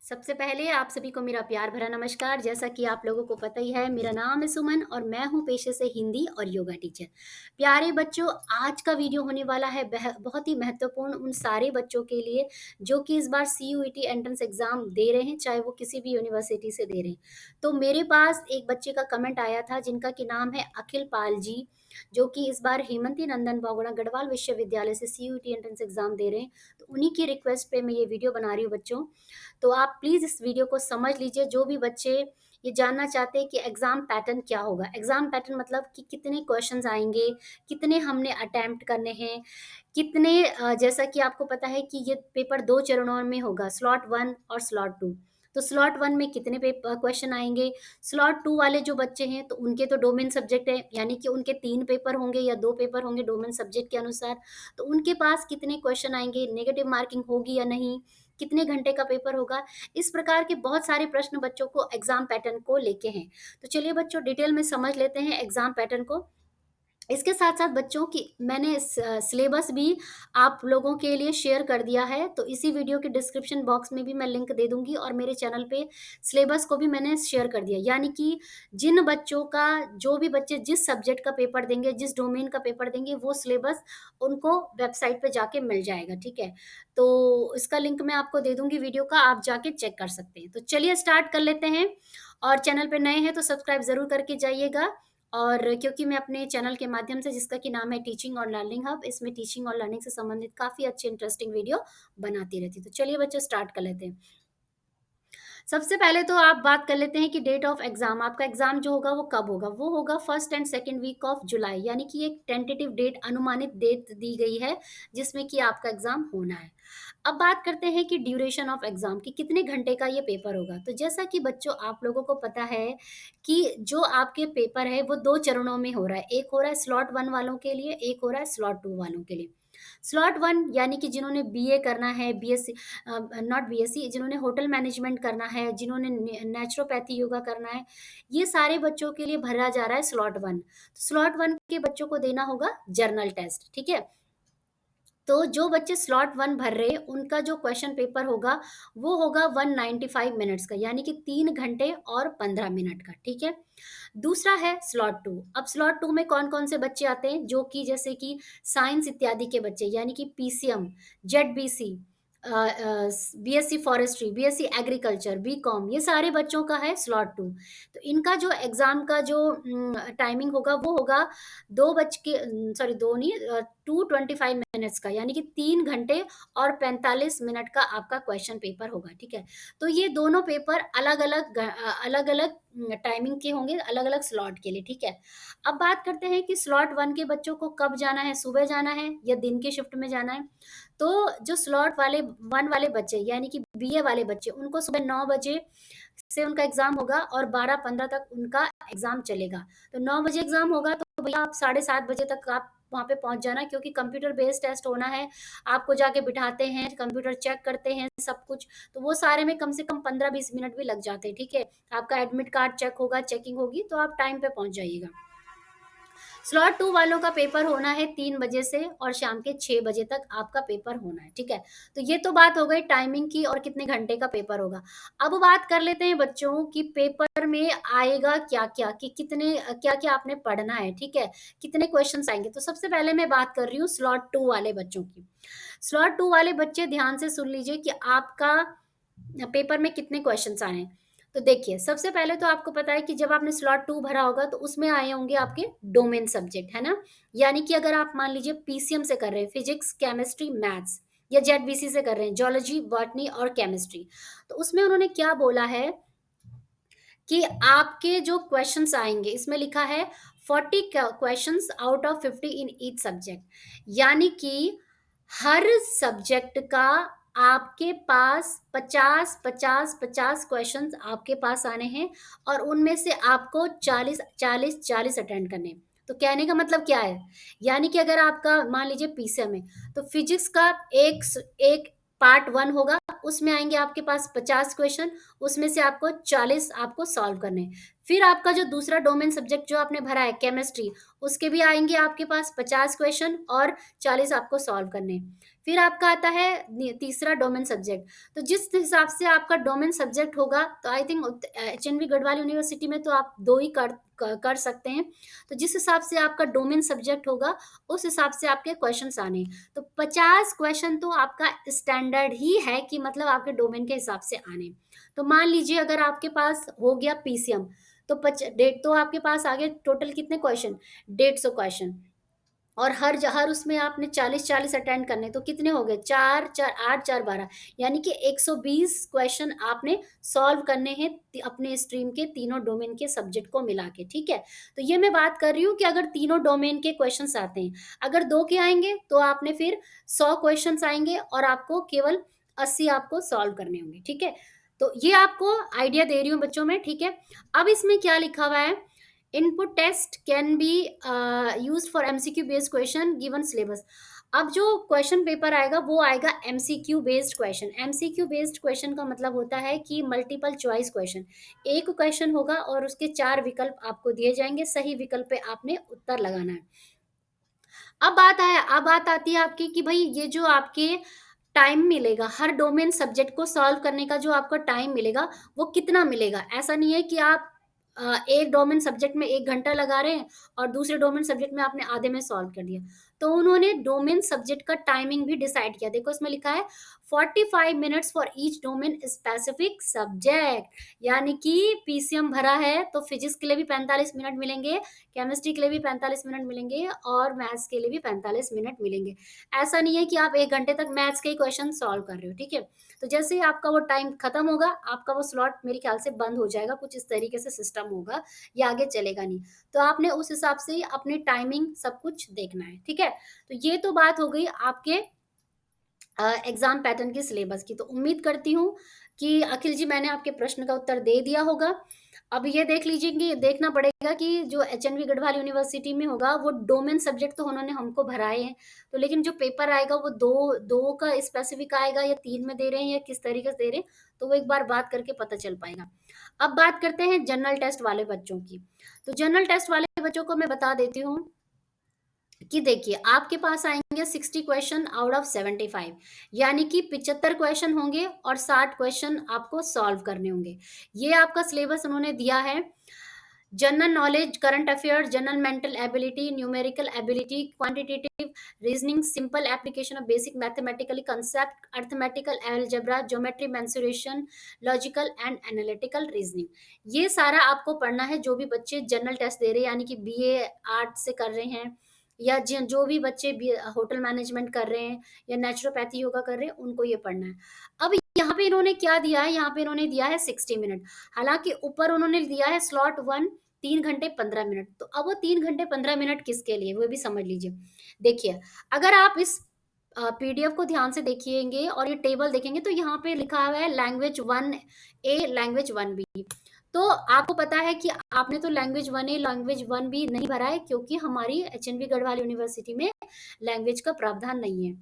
सबसे पहले आप सभी को मेरा प्यार भरा नमस्कार। जैसा कि आप लोगों को पता ही है, मेरा नाम है सुमन और मैं हूँ पेशे से हिंदी और योगा टीचर। प्यारे बच्चों, आज का वीडियो होने वाला है बहुत ही महत्वपूर्ण उन सारे बच्चों के लिए जो कि इस बार सीयूईटी एंट्रेंस एग्जाम दे रहे हैं, चाहे वो किसी भी यूनिवर्सिटी से दे रहे हैं। तो मेरे पास एक बच्चे का कमेंट आया था जिनका कि नाम है अखिल पाल जी, जो कि इस बार हेमंती नंदन बहुगुणा गढ़वाल विश्वविद्यालय से सीयूईटी एंट्रेंस एग्जाम दे रहे हैं। तो उन्हीं की रिक्वेस्ट पे मैं ये वीडियो बना रही हूँ बच्चों। तो आप प्लीज़ इस वीडियो को समझ लीजिए। जो भी बच्चे ये जानना चाहते हैं कि एग्ज़ाम पैटर्न क्या होगा, एग्ज़ाम पैटर्न मतलब कि कितने क्वेश्चंस आएँगे, कितने हमने अटेम्प्ट करने हैं, कितने जैसा कि आपको पता है कि ये पेपर 2 चरणों में होगा, स्लॉट 1 और स्लॉट 2। तो स्लॉट 1 में कितने क्वेश्चन आएँगे, स्लॉट 2 वाले जो बच्चे हैं तो उनके तो डोमेन सब्जेक्ट है, यानी कि उनके 3 पेपर होंगे या 2 पेपर होंगे डोमेन सब्जेक्ट के अनुसार। तो उनके पास कितने क्वेश्चन आएँगे, नेगेटिव मार्किंग होगी या नहीं, कितने घंटे का पेपर होगा, इस प्रकार के बहुत सारे प्रश्न बच्चों को एग्ज़ाम पैटर्न को लेके हैं। तो चलिए बच्चों डिटेल में समझ लेते हैं एग्ज़ाम पैटर्न को। इसके साथ-साथ बच्चों की मैंने सिलेबस भी आप लोगों के लिए शेयर कर दिया है, तो इसी वीडियो के डिस्क्रिप्शन बॉक्स में भी मैं लिंक दे दूँगी और मेरे चैनल पे सिलेबस को भी मैंने शेयर कर दिया। यानी कि जिन बच्चों का जो भी बच्चे जिस सब्जेक्ट का पेपर देंगे, जिस डोमेन का पेपर देंगे, वो सिलेबस उनको वेबसाइट पे जाके मिल जाएगा, ठीक है? तो इसका लिंक मैं आपको दे दूँगी वीडियो का, आप जाके चेक कर सकते हैं। तो चलिए स्टार्ट कर लेते हैं और चैनल पे नए हैं तो सब्सक्राइब ज़रूर करके जाइएगा। और क्योंकि मैं अपने चैनल के माध्यम से जिसका कि नाम है टीचिंग और लर्निंग हब, इसमें टीचिंग और लर्निंग से संबंधित काफ़ी अच्छे इंटरेस्टिंग वीडियो बनाती रहती हूँ। तो चलिए बच्चों स्टार्ट कर लेते हैं। सबसे पहले तो आप बात कर लेते हैं कि डेट ऑफ एग्ज़ाम, आपका एग्ज़ाम जो होगा वो कब होगा? वो होगा first and second week of July, यानी कि एक टेंटेटिव डेट, अनुमानित डेट दी गई है, जिसमें कि आपका एग्ज़ाम होना है। अब बात करते हैं कि ड्यूरेशन ऑफ एग्ज़ाम कि कितने घंटे का ये पेपर होगा। तो जैसा कि बच्चों आप लोगों को पता है कि जो आपके पेपर है वो 2 चरणों में हो रहा है। एक हो रहा है स्लॉट 1 वालों के लिए, एक हो रहा है स्लॉट 2 वालों के लिए। स्लॉट 1 यानी कि जिन्होंने बीए करना है, बीएससी नॉट बीएससी, जिन्होंने होटल मैनेजमेंट करना है, जिन्होंने नेचुरोपैथी योगा करना है, ये सारे बच्चों के लिए भरा जा रहा है स्लॉट 1। तो स्लॉट 1 के बच्चों को देना होगा जर्नल टेस्ट, ठीक है? तो जो बच्चे स्लॉट 1 भर रहे हैं, उनका जो क्वेश्चन पेपर होगा, वो होगा 195 मिनट्स का, यानी कि 3 घंटे और 15 मिनट का, ठीक है? दूसरा है स्लॉट 2। अब स्लॉट 2 में कौन-कौन से बच्चे आते हैं, जो कि जैसे कि साइंस इत्यादि के बच्चे, यानी कि PCM, ZBC, BSc forestry, BSc agriculture, BCom, ये सारे बच्चों का है स्लॉट 2। तो इनका जो एग्ज़ाम का जो टाइमिंग होगा, वो होगा 2 बज के सॉरी 2 नहीं 225 मिनट्स का, यानी कि 3 घंटे और 45 मिनट का आपका क्वेश्चन पेपर होगा, ठीक है? तो ये दोनों पेपर अलग-अलग टाइमिंग के होंगे, अलग-अलग स्लॉट के लिए, ठीक है? अब बात करते हैं कि स्लॉट 1 के बच्चों को कब जाना है, सुबह जाना है या दिन के शिफ्ट में जाना है? तो जो स्लॉट वाले 1 वाले बच्चे, यानी कि बीए वाले बच्चे, उनको सुबह 9 बजे से उनका एग्ज़ाम होगा और 12:15 तक उनका एग्ज़ाम चलेगा। तो 9 बजे एग्ज़ाम होगा तो भैया आप 7:30 बजे तक आप वहाँ पे पहुँच जाना, क्योंकि कंप्यूटर बेस्ड टेस्ट होना है। आपको जाके बिठाते हैं, कंप्यूटर चेक करते हैं सब कुछ, तो वो सारे में कम से कम 15-20 मिनट भी लग जाते हैं, ठीक है? आपका एडमिट कार्ड चेक होगा, चेकिंग होगी, तो आप टाइम पे पहुँच जाइएगा। स्लॉट 2 वालों का पेपर होना है 3 बजे से और शाम के 6 बजे तक आपका पेपर होना है, ठीक है? तो ये तो बात हो गई टाइमिंग की और कितने घंटे का पेपर होगा। अब बात कर लेते हैं बच्चों कि पेपर में आएगा क्या-क्या, कि कितने क्या-क्या आपने पढ़ना है, ठीक है? कितने क्वेश्चन्स आएँगे। तो सबसे पहले मैं बात कर रही हूँ स्लॉट 2 वाले बच्चों की। स्लॉट 2 वाले बच्चे ध्यान से सुन लीजिए कि आपका पेपर में कितने क्वेश्चन्स आए हैं। तो देखिए, सबसे पहले तो आपको पता है कि जब आपने स्लॉट 2 भरा होगा तो उसमें आए होंगे आपके डोमेन सब्जेक्ट, है ना? यानी कि अगर आप मान लीजिए पीसीएम से कर रहे हैं, फिजिक्स, केमिस्ट्री, मैथ्स, या जेडबीसी से कर रहे हैं, जियोलॉजी, बॉटनी और केमिस्ट्री। तो उसमें उन्होंने क्या बोला है कि आपके जो क्वेश्चन्स आएँगे, इसमें लिखा है 40 questions out of 50 in each subject, यानी कि हर सब्जेक्ट का आपके पास 50, 50, 50 क्वेश्चन्स आपके पास आने हैं और उनमें से आपको 40, 40, 40 अटेंड करने हैं। तो कहने का मतलब क्या है? यानी कि अगर आपका मान लीजिए पीसीएम है, तो फिजिक्स का एक पार्ट 1 होगा, उसमें आएँगे आपके पास 50 क्वेश्चन, उसमें से आपको 40 आपको सॉल्व करने हैं। फिर आपका जो दूसरा डोमेन सब्जेक्ट जो आपने भरा है केमिस्ट्री, उसके भी आएँगे आपके पास 50 क्वेश्चन और 40 आपको सॉल्व करने हैं। फिर आपका आता है तीसरा डोमेन सब्जेक्ट। तो जिस हिसाब से आपका डोमेन सब्जेक्ट होगा, तो आई थिंक एचएनवी गढ़वाल यूनिवर्सिटी में तो आप 2 ही कर सकते हैं। तो जिस हिसाब से आपका डोमेन सब्जेक्ट होगा, उस हिसाब से आपके क्वेश्चंस आने हैं। तो 50 क्वेश्चन तो आपका स्टैंडर्ड ही है कि मतलब आपके डोमेन के हिसाब से आने हैं। तो मान लीजिए अगर आपके पास हो गया पीसीएम, तो डेढ़ तो आपके पास आ गए टोटल कितने क्वेश्चन, 150 क्वेश्चन, और हर उसमें आपने 40-40 अटेंड करने, तो कितने हो गए, 4 4 8 4 12, यानी कि 120 क्वेश्चन आपने सॉल्व करने हैं अपने स्ट्रीम के तीनों डोमेन के सब्जेक्ट को मिला के, ठीक है। तो ये मैं बात कर रही हूँ कि अगर तीनों डोमेन के क्वेश्चंस आते हैं, अगर दो के आएंगे तो आपने फिर 100 क्वेश्चंस आएंगे और आपको केवल 80 आपको सॉल्व करने होंगे, ठीक है। तो ये आपको आइडिया दे रही हूँ बच्चों में, ठीक है। अब इसमें क्या लिखा हुआ है, input test can be used for MCQ based question given syllabus. अब जो क्वेश्चन पेपर आएगा वो आएगा MCQ based question. MCQ based question का मतलब होता है कि मल्टीपल चॉइस क्वेश्चन। एक क्वेश्चन होगा और उसके 4 विकल्प आपको दिए जाएंगे, सही विकल्प पे आपने उत्तर लगाना है। अब बात आती है आपकी कि भाई ये जो आपके टाइम मिलेगा हर डोमेन सब्जेक्ट को सॉल्व करने का, जो आपको टाइम मिलेगा वो कितना मिलेगा। ऐसा नहीं है कि आप एक डोमेन सब्जेक्ट में 1 घंटा लगा रहे हैं और दूसरे डोमेन सब्जेक्ट में आपने आधे में सॉल्व कर दिया। तो उन्होंने डोमेन सब्जेक्ट का टाइमिंग भी डिसाइड किया। देखो इसमें लिखा है 45 minutes for each domain specific subject, यानी कि पीसीएम भरा है तो फिजिक्स के लिए भी 45 मिनट मिलेंगे, केमिस्ट्री के लिए भी 45 मिनट मिलेंगे और मैथ्स के लिए भी 45 मिनट मिलेंगे। ऐसा नहीं है कि आप 1 घंटे तक मैथ्स के ही क्वेश्चन सॉल्व कर रहे हो, ठीक है। तो जैसे ही आपका वो टाइम खत्म होगा, आपका वो स्लॉट मेरे ख्याल से बंद हो जाएगा, कुछ इस तरीके से सिस्टम होगा, ये आगे चलेगा नहीं। तो आपने उस हिसाब से अपनी टाइमिंग सब कुछ देखना है, ठीक है। तो ये तो बात हो गई आपके एग्जाम पैटर्न की सिलेबस की। तो उम्मीद करती हूँ कि अखिल जी मैंने आपके प्रश्न का उत्तर दे दिया होगा। अब ये देख लीजिए कि देखना पड़ेगा कि जो एचएनवी गढ़वाल यूनिवर्सिटी में होगा वो डोमेन सब्जेक्ट तो उन्होंने हमको भराए हैं, तो लेकिन जो पेपर आएगा वो दो दो का स्पेसिफिक आएगा या 3 में दे रहे हैं या किस तरीके से दे रहे हैं, तो वो एक बार बात करके पता चल पाएगा। अब बात करते हैं जनरल टेस्ट वाले बच्चों की। तो जनरल टेस्ट वाले बच्चों को मैं बता देती हूँ कि देखिए आपके पास आएंगे 60 क्वेश्चन आउट ऑफ 75, यानी कि 75 क्वेश्चन होंगे और 60 क्वेश्चन आपको सॉल्व करने होंगे। ये आपका सिलेबस उन्होंने दिया है। General knowledge, current affairs, general mental ability, numerical ability, quantitative reasoning, simple application of basic mathematically concept, arithmetical algebra, geometry, mensuration, logical and analytical reasoning. ये सारा आपको पढ़ना है जो भी बच्चे जनरल टेस्ट दे रहे हैं, यानी कि बीए आर्ट से कर रहे हैं या जो भी बच्चे होटल मैनेजमेंट कर रहे हैं या नेचुरोपैथी योगा कर रहे हैं, उनको ये पढ़ना है। अब यहाँ पे इन्होंने क्या दिया है, यहाँ पे इन्होंने दिया है 60 मिनट। हालांकि ऊपर उन्होंने दिया है स्लॉट 1 3 घंटे 15 मिनट। तो अब वो 3 घंटे 15 मिनट किसके लिए, वो भी समझ लीजिए। देखिए अगर आप इस पीडीएफ को ध्यान से देखिएंगे और ये टेबल देखेंगे, तो यहाँ पे लिखा हुआ है लैंग्वेज 1A, लैंग्वेज 1B। तो आपको पता है कि आपने तो लैंग्वेज 1A लैंग्वेज 1B नहीं भरा है, क्योंकि हमारी एचएनवी गढ़वाल यूनिवर्सिटी में लैंग्वेज का प्रावधान नहीं है।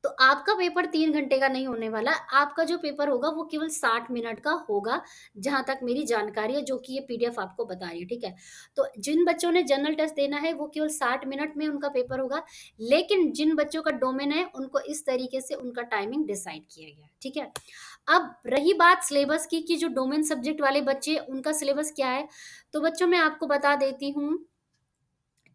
तो आपका पेपर 3 घंटे का नहीं होने वाला। आपका जो पेपर होगा वो केवल 60 मिनट का होगा, जहां तक मेरी जानकारी है, जो कि ये पीडीएफ आपको बता रही है, ठीक है। तो जिन बच्चों ने जनरल टेस्ट देना है वो केवल 60 मिनट में उनका पेपर होगा, लेकिन जिन बच्चों का डोमेन है उनको इस तरीके से उनका टाइमिंग डिसाइड किया गया है, ठीक है। अब रही बात सिलेबस की कि जो डोमेन सब्जेक्ट वाले बच्चे उनका सिलेबस क्या है, तो बच्चों मैं आपको बता देती हूँ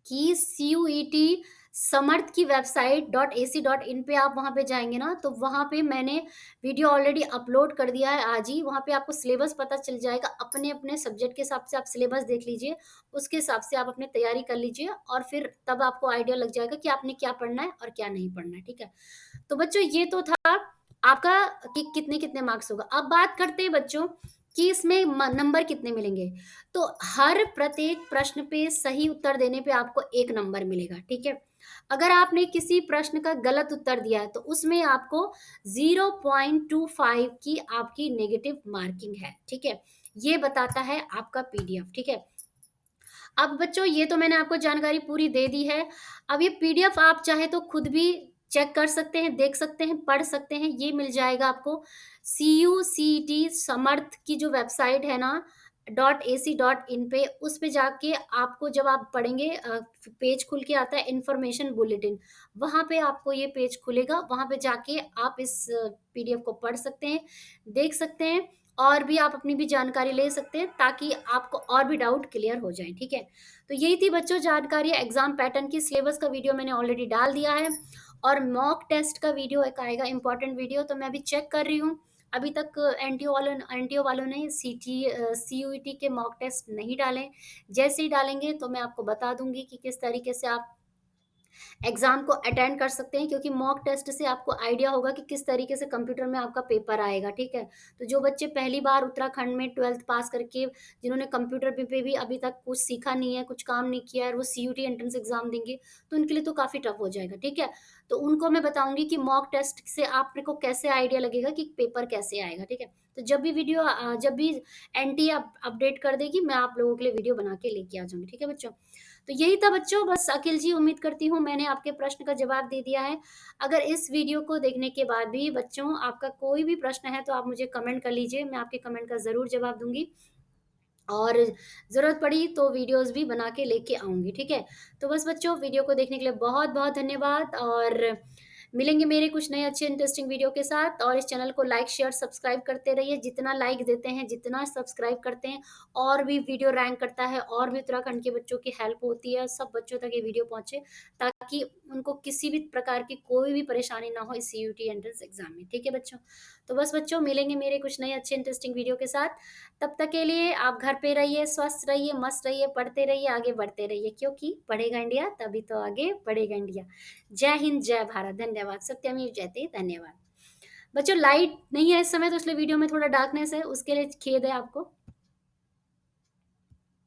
कि सीयूईटी समर्थ की वेबसाइट .ac.in पे आप वहाँ पे जाएंगे ना, तो वहाँ पे मैंने वीडियो ऑलरेडी अपलोड कर दिया है आज ही। वहाँ पे आपको सिलेबस पता चल जाएगा, अपने अपने सब्जेक्ट के हिसाब से आप सिलेबस देख लीजिए, उसके हिसाब से आप अपनी तैयारी कर लीजिए और फिर तब आपको आइडिया लग जाएगा कि आपने क्या पढ़ना है और क्या नहीं पढ़ना है, ठीक है। तो बच्चों ये तो था आपका कि कितने कितने मार्क्स होगा। अब बात करते हैं बच्चों कि इसमें नंबर कितने मिलेंगे। तो हर प्रत्येक प्रश्न पे सही उत्तर देने पे आपको 1 नंबर मिलेगा, ठीक है। अगर आपने किसी प्रश्न का गलत उत्तर दिया है तो उसमें आपको 0.25 की आपकी नेगेटिव मार्किंग है, ठीक है। ये बताता है आपका पीडीएफ, ठीक है। अब बच्चों ये तो मैंने आपको जानकारी पूरी दे दी है। अब ये पीडीएफ आप चाहे तो खुद भी चेक कर सकते हैं, देख सकते हैं, पढ़ सकते हैं। ये मिल जाएगा आपको सी यू सी टी समर्थ की जो वेबसाइट है ना, .ac.in पे, उस पे जाके आपको जब आप पढ़ेंगे पेज खुल के आता है इन्फॉर्मेशन बुलेटिन, वहाँ पे आपको ये पेज खुलेगा, वहाँ पे जाके आप इस पीडीएफ को पढ़ सकते हैं, देख सकते हैं और भी आप अपनी भी जानकारी ले सकते हैं ताकि आपको और भी डाउट क्लियर हो जाएँ, ठीक है? तो यही थी बच्चों जानकारी एग्ज़ाम पैटर्न की, सिलेबस का वीडियो मैंने ऑलरेडी डाल दिया है और मॉक टेस्ट का वीडियो एक आएगा इम्पोर्टेंट वीडियो, तो मैं अभी चेक कर रही हूँ। अभी तक एनटीओ वालों ने सीयूईटी के मॉक टेस्ट नहीं डाले। जैसे ही डालेंगे तो मैं आपको बता दूँगी कि किस तरीके से आप एग्ज़ाम को अटेंड कर सकते हैं, क्योंकि मॉक टेस्ट से आपको आइडिया होगा कि किस तरीके से कंप्यूटर में आपका पेपर आएगा, ठीक है? तो जो बच्चे पहली बार उत्तराखंड में 12th पास करके जिन्होंने कंप्यूटर पे भी अभी तक कुछ सीखा नहीं है, कुछ काम नहीं किया है और वो सीयूईटी एंट्रेंस एग्ज़ाम देंगे, तो उनके लिए तो काफ़ी टफ हो जाएगा, ठीक है? तो उनको मैं बताऊँगी कि मॉक टेस्ट से आपने को कैसे आइडिया लगेगा कि पेपर कैसे आएगा, ठीक है? तो जब भी एनटीए अपडेट कर देगी, मैं आप लोगों के लिए वीडियो बना के लेके आ जाऊँगी, ठीक है बच्चों? तो यही था बच्चों, बस अखिल जी, उम्मीद करती हूँ मैंने आपके प्रश्न का जवाब दे दिया है। अगर इस वीडियो को देखने के बाद भी बच्चों आपका कोई भी प्रश्न है तो आप मुझे कमेंट कर लीजिए, मैं आपके कमेंट का ज़रूर जवाब दूँगी और ज़रूरत पड़ी तो वीडियोज़ भी बना के लेके आऊँगी, ठीक है? तो बस बच्चों, वीडियो को देखने के लिए बहुत-बहुत धन्यवाद और मिलेंगे मेरे कुछ नए अच्छे इंटरेस्टिंग वीडियो के साथ और इस चैनल को लाइक, शेयर, सब्सक्राइब करते रहिए। जितना लाइक देते हैं, जितना सब्सक्राइब करते हैं, और भी वीडियो रैंक करता है और भी उत्तराखंड के बच्चों की हेल्प होती है, सब बच्चों तक ये वीडियो पहुँचे ताकि उनको किसी भी प्रकार की कोई भी परेशानी ना हो इस सीयूईटी एंट्रेंस एग्ज़ाम में, ठीक है बच्चों? तो बस बच्चों, मिलेंगे मेरे कुछ नए अच्छे इंटरेस्टिंग वीडियो के साथ। तब तक के लिए आप घर पे रहिए, स्वस्थ रहिए, मस्त रहिए, पढ़ते रहिए, आगे बढ़ते रहिए, क्योंकि पढ़ेगा इंडिया तभी तो आगे बढ़ेगा इंडिया। जय हिंद, जय भारत, धन्यवाद, सत्यमेव जयते, धन्यवाद। बच्चों, लाइट नहीं है इस समय तो इसलिए वीडियो में थोड़ा डार्कनेस है, उसके लिए खेद है आपको।